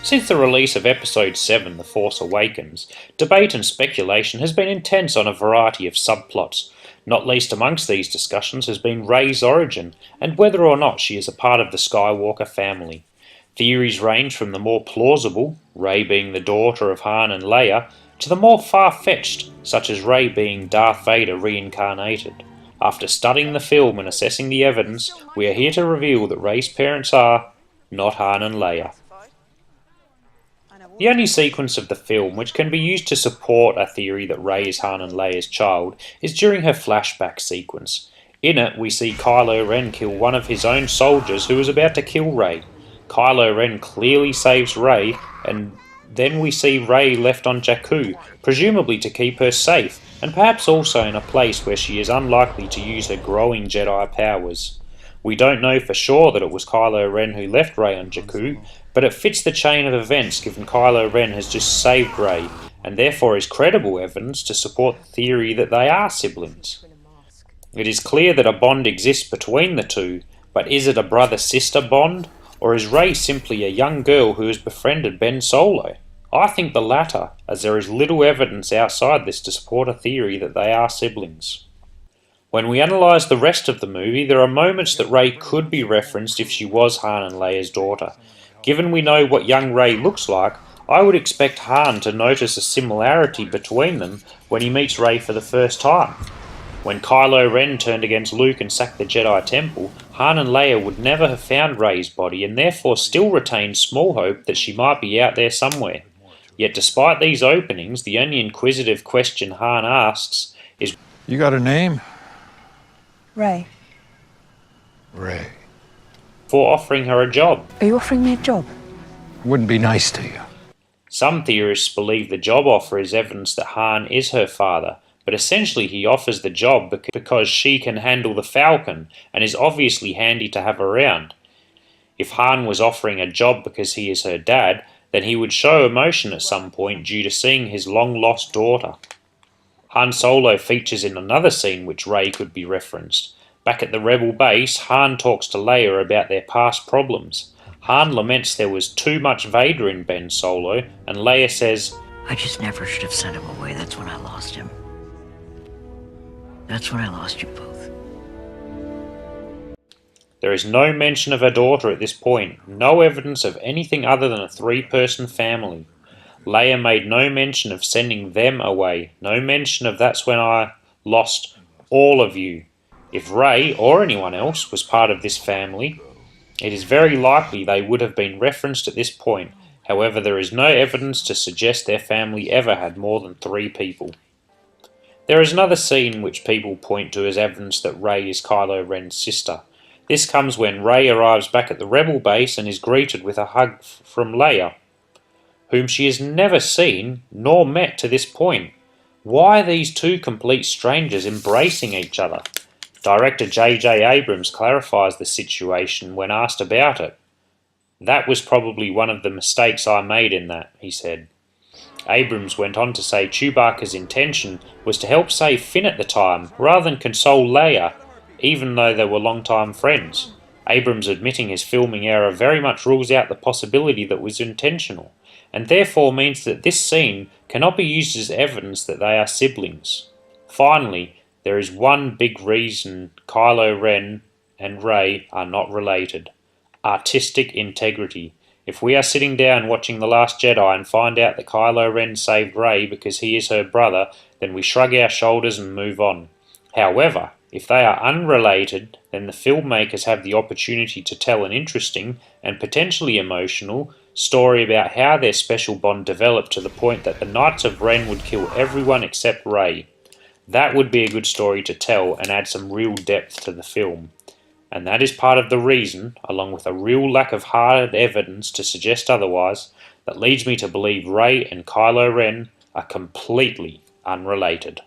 Since the release of Episode 7, The Force Awakens, debate and speculation has been intense on a variety of subplots. Not least amongst these discussions has been Rey's origin, and whether or not she is a part of the Skywalker family. Theories range from the more plausible, Rey being the daughter of Han and Leia, to the more far-fetched, such as Rey being Darth Vader reincarnated. After studying the film and assessing the evidence, we are here to reveal that Rey's parents are not Han and Leia. The only sequence of the film which can be used to support a theory that Rey is Han and Leia's child is during her flashback sequence. In it, we see Kylo Ren kill one of his own soldiers who was about to kill Rey. Kylo Ren clearly saves Rey, and then we see Rey left on Jakku, presumably to keep her safe, and perhaps also in a place where she is unlikely to use her growing Jedi powers. We don't know for sure that it was Kylo Ren who left Rey on Jakku, but it fits the chain of events given Kylo Ren has just saved Rey, and therefore is credible evidence to support the theory that they are siblings. It is clear that a bond exists between the two, but is it a brother-sister bond, or is Rey simply a young girl who has befriended Ben Solo? I think the latter, as there is little evidence outside this to support a theory that they are siblings. When we analyse the rest of the movie, there are moments that Rey could be referenced if she was Han and Leia's daughter. Given we know what young Rey looks like, I would expect Han to notice a similarity between them when he meets Rey for the first time. When Kylo Ren turned against Luke and sacked the Jedi Temple, Han and Leia would never have found Rey's body and therefore still retained small hope that she might be out there somewhere. Yet despite these openings, the only inquisitive question Han asks is, "You got a name?" Rey. Rey. For offering her a job. Are you offering me a job? Wouldn't be nice to you. Some theorists believe the job offer is evidence that Han is her father, but essentially he offers the job because she can handle the Falcon and is obviously handy to have around. If Han was offering a job because he is her dad, then he would show emotion at some point due to seeing his long-lost daughter. Han Solo features in another scene which Rey could be referenced. Back at the Rebel base, Han talks to Leia about their past problems. Han laments there was too much Vader in Ben Solo, and Leia says, "I just never should have sent him away. That's when I lost him. That's when I lost you both." There is no mention of her daughter at this point, no evidence of anything other than a three-person family. Leia made no mention of sending them away, no mention of that's when I lost all of you. If Rey, or anyone else, was part of this family, it is very likely they would have been referenced at this point. However, there is no evidence to suggest their family ever had more than 3 people. There is another scene which people point to as evidence that Rey is Kylo Ren's sister. This comes when Rey arrives back at the Rebel base and is greeted with a hug from Leia, whom she has never seen nor met to this point. Why are these two complete strangers embracing each other? Director J.J. Abrams clarifies the situation when asked about it. "That was probably one of the mistakes I made in that," he said. Abrams went on to say Chewbacca's intention was to help save Finn at the time, rather than console Leia, even though they were long-time friends. Abrams admitting his filming error very much rules out the possibility that was intentional, and therefore means that this scene cannot be used as evidence that they are siblings. Finally, there is one big reason Kylo Ren and Rey are not related: artistic integrity. If we are sitting down watching The Last Jedi and find out that Kylo Ren saved Rey because he is her brother, then we shrug our shoulders and move on. However, if they are unrelated, then the filmmakers have the opportunity to tell an interesting, and potentially emotional, story about how their special bond developed to the point that the Knights of Ren would kill everyone except Rey. That would be a good story to tell and add some real depth to the film. And that is part of the reason, along with a real lack of hard evidence to suggest otherwise, that leads me to believe Rey and Kylo Ren are completely unrelated.